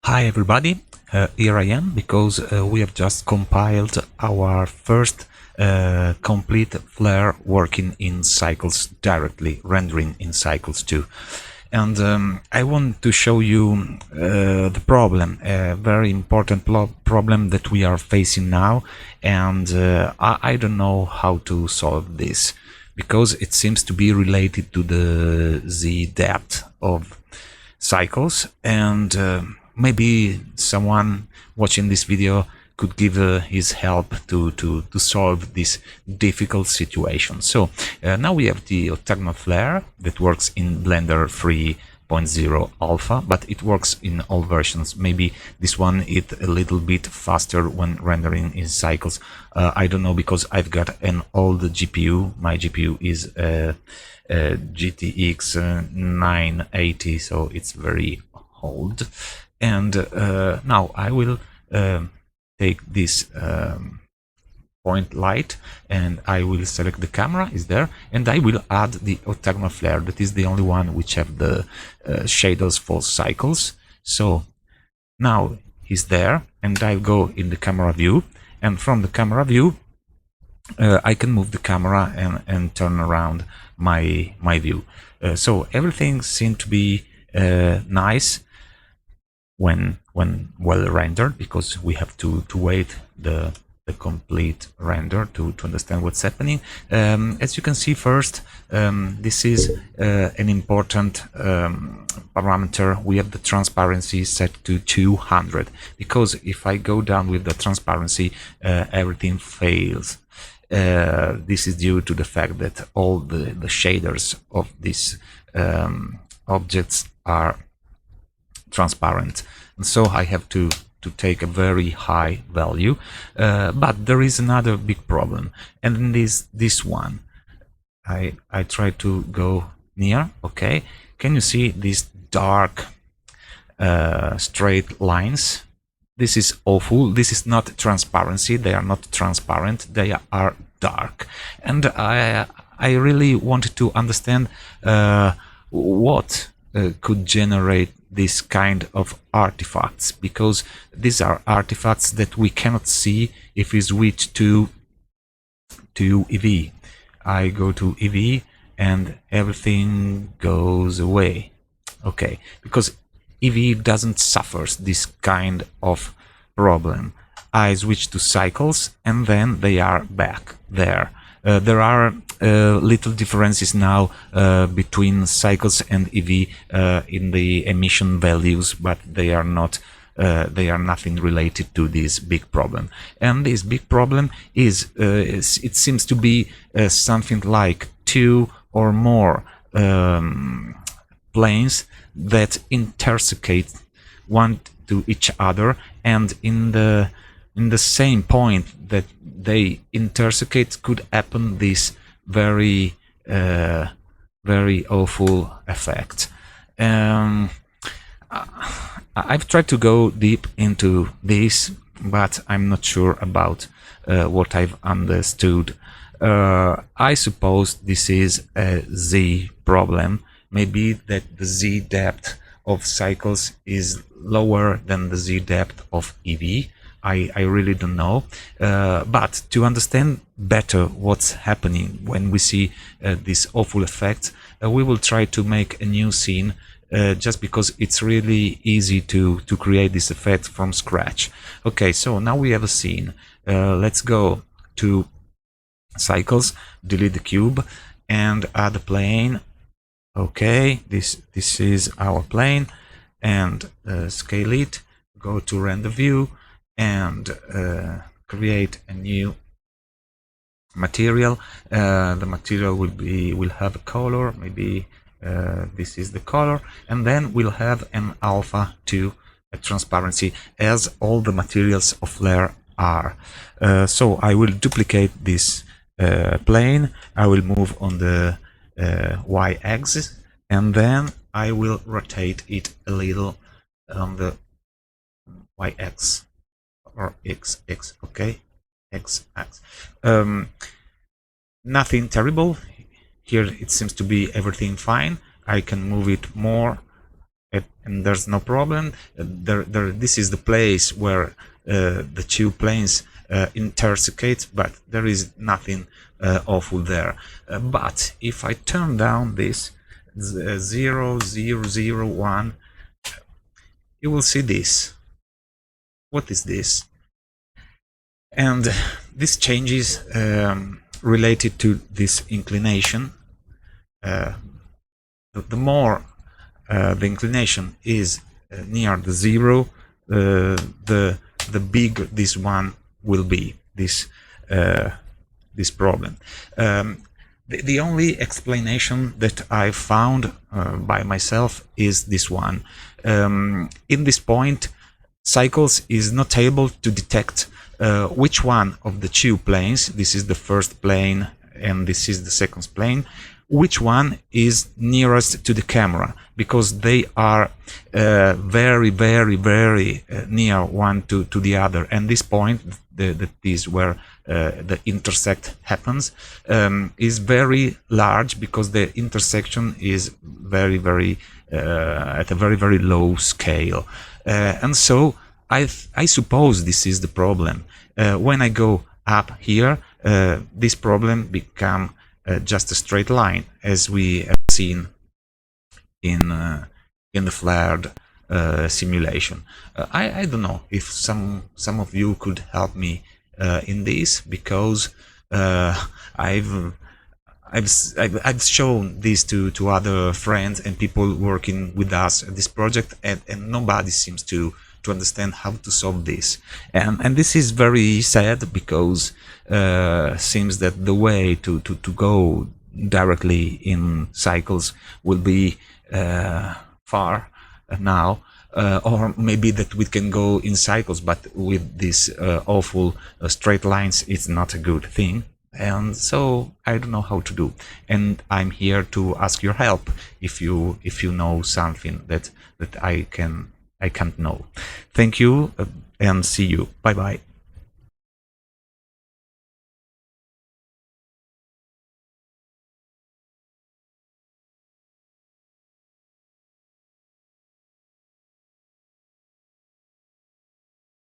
Hi everybody, here I am because we have just compiled our first complete flare working in Cycles directly, rendering in Cycles too. And I want to show you the problem, a very important problem that we are facing now, and I don't know how to solve this because it seems to be related to the Z depth of Cycles, and maybe someone watching this video could give his help to solve this difficult situation. So now we have the octagonal flare that works in Blender 3.0 alpha, but it works in all versions. Maybe this one is a little bit faster when rendering in Cycles. I don't know, because I've got an old GPU. My GPU is GTX 980, so it's very old. And now I will take this point light, and I will select the camera is there, and I will add the octagonal flare. That is the only one which have the shadows for Cycles. So now he's there, and I'll go in the camera view, and from the camera view I can move the camera and turn around my view. So everything seemed to be nice when well rendered, because we have to wait the complete render to understand what's happening. As you can see, first, this is an important parameter. We have the transparency set to 200, because if I go down with the transparency, everything fails. This is due to the fact that all the shaders of these objects are transparent, and so I have to take a very high value. But there is another big problem, and this one. I try to go near. Okay, can you see these dark straight lines? This is awful. This is not transparency. They are not transparent. They are dark. And I really wanted to understand what could generate this kind of artifacts, because these are artifacts that we cannot see if we switch to EV. I go to EV and everything goes away. Okay, because EV doesn't suffer this kind of problem. I switch to Cycles and then they are back there. There are little differences now between Cycles and EV in the emission values, but they are not. They are nothing related to this big problem. And this big problem is, it seems to be something like 2 or more planes that intersecate one to each other, and in the same point that they intersecate could happen this very very awful effect. I've tried to go deep into this, but I'm not sure about what I've understood. I suppose this is a Z problem. Maybe that the Z depth of Cycles is lower than the Z depth of EV. I really don't know. But to understand better what's happening when we see this awful effect, we will try to make a new scene, just because it's really easy to create this effect from scratch. Okay, so now we have a scene. Let's go to Cycles, delete the cube, and add a plane. Okay, this is our plane, and scale it. Go to render view and create a new material. The material will have a color. Maybe this is the color, and then we'll have an alpha to a transparency, as all the materials of flare are. So I will duplicate this plane. I will move on the y-axis, and then I will rotate it a little on the y-axis or x-axis. Okay, x-axis. Nothing terrible here. It seems to be everything fine. I can move it more and there's no problem. This is the place where the two planes intersecate, but there is nothing awful there. But if I turn down this 0, 0, 0, 1, you will see this. What is this? And this changes related to this inclination. The more the inclination is near the 0, the bigger this one will be, this problem. The only explanation that I found by myself is this one. In this point, Cycles is not able to detect which one of the two planes, this is the first plane and this is the second plane, which one is nearest to the camera, because they are very, very, very near one to the other. And this point, that is where the intersect happens, is very large, because the intersection is very, very at a very, very low scale. And so I suppose this is the problem. When I go up here, this problem become just a straight line, as we have seen in the flared simulation. I don't know if some of you could help me in this, because I've shown this to other friends and people working with us at this project, and nobody seems to understand how to solve this. And this is very sad, because seems that the way to go directly in Cycles will be far now, or maybe that we can go in Cycles, but with these awful straight lines, it's not a good thing. And so I don't know how to do, and I'm here to ask your help if you know something that I can't know. Thank you, and see you. Bye bye.